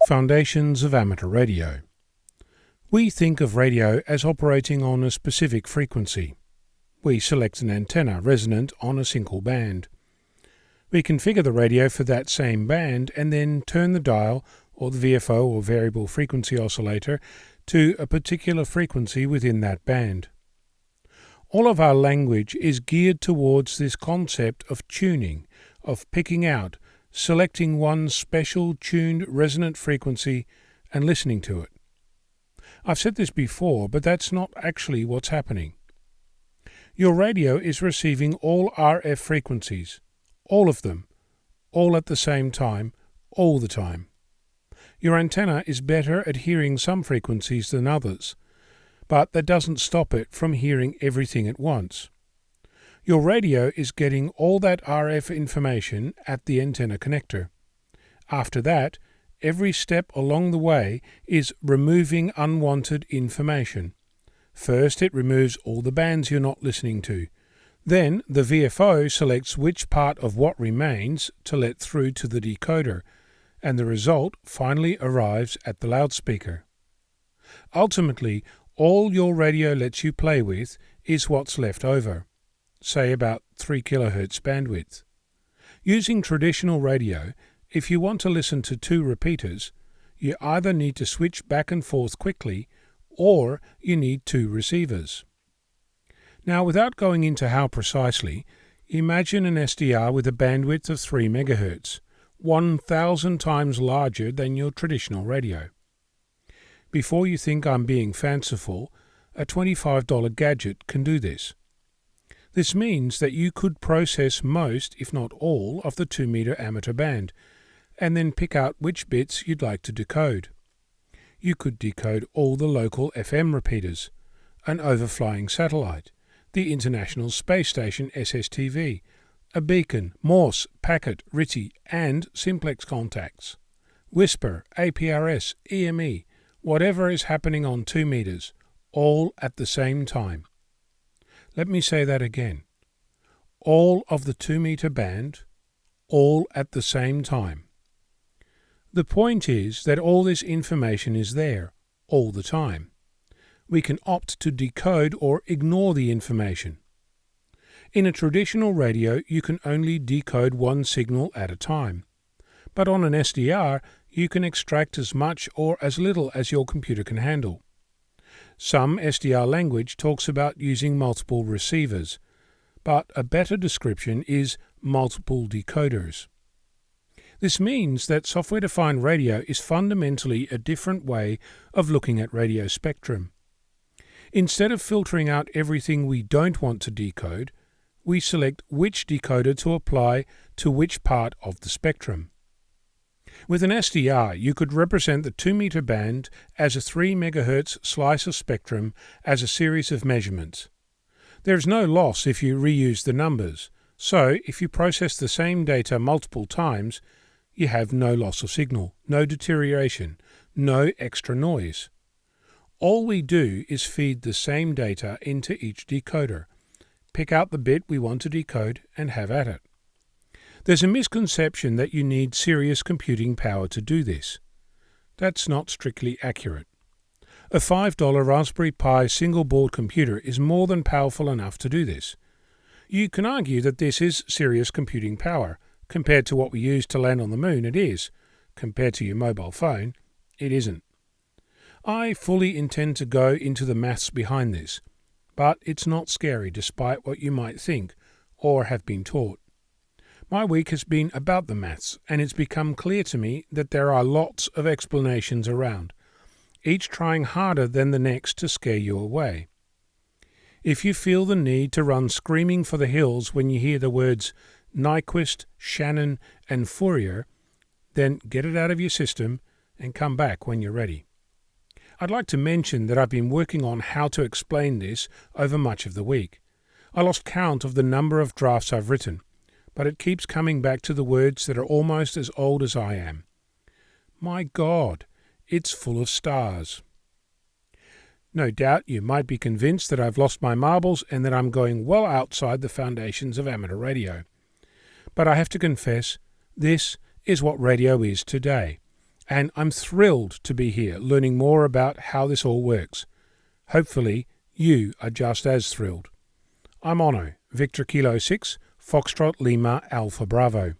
Foundations of Amateur Radio. We think of radio as operating on a specific frequency. We select an antenna resonant on a single band. We configure the radio for that same band and then turn the dial or the VFO or variable frequency oscillator to a particular frequency within that band. All of our language is geared towards this concept of tuning, of picking out, selecting one special tuned resonant frequency and listening to it. I've said this before, but that's not actually what's happening. Your radio is receiving all RF frequencies, all of them, all at the same time, all the time. Your antenna is better at hearing some frequencies than others, but that doesn't stop it from hearing everything at once. Your radio is getting all that RF information at the antenna connector. After that, every step along the way is removing unwanted information. First, it removes all the bands you're not listening to. Then, the VFO selects which part of what remains to let through to the decoder, and the result finally arrives at the loudspeaker. Ultimately, all your radio lets you play with is what's left over, say about 3 kHz bandwidth. Using traditional radio, if you want to listen to 2 repeaters, you either need to switch back and forth quickly or you need 2 receivers. Now, without going into how precisely, imagine an SDR with a bandwidth of 3 MHz, 1,000 times larger than your traditional radio. Before you think I'm being fanciful, a $25 gadget can do this. This means that you could process most, if not all, of the 2-meter amateur band, and then pick out which bits you'd like to decode. You could decode all the local FM repeaters, an overflying satellite, the International Space Station SSTV, a beacon, Morse, packet, RTTY, and simplex contacts, Whisper, APRS, EME, whatever is happening on 2 meters, all at the same time. Let me say that again. All of the 2-meter band, all at the same time. The point is that all this information is there, all the time. We can opt to decode or ignore the information. In a traditional radio, you can only decode one signal at a time. But on an SDR, you can extract as much or as little as your computer can handle. Some SDR language talks about using multiple receivers, but a better description is multiple decoders. This means that software-defined radio is fundamentally a different way of looking at radio spectrum. Instead of filtering out everything we don't want to decode, we select which decoder to apply to which part of the spectrum. With an SDR, you could represent the 2-meter band as a 3 MHz slice of spectrum as a series of measurements. There is no loss if you reuse the numbers, so if you process the same data multiple times, you have no loss of signal, no deterioration, no extra noise. All we do is feed the same data into each decoder, pick out the bit we want to decode, and have at it. There's a misconception that you need serious computing power to do this. That's not strictly accurate. A $5 Raspberry Pi single-board computer is more than powerful enough to do this. You can argue that this is serious computing power. Compared to what we use to land on the moon, it is. Compared to your mobile phone, it isn't. I fully intend to go into the maths behind this, but it's not scary despite what you might think or have been taught. My week has been about the maths, and it's become clear to me that there are lots of explanations around, each trying harder than the next to scare you away. If you feel the need to run screaming for the hills when you hear the words Nyquist, Shannon, and Fourier, then get it out of your system and come back when you're ready. I'd like to mention that I've been working on how to explain this over much of the week. I lost count of the number of drafts I've written, but it keeps coming back to the words that are almost as old as I am. My God, it's full of stars. No doubt you might be convinced that I've lost my marbles and that I'm going well outside the foundations of amateur radio. But I have to confess, this is what radio is today, and I'm thrilled to be here learning more about how this all works. Hopefully, you are just as thrilled. I'm Onno, Victor Kilo 6, Foxtrot Lima Alpha Bravo.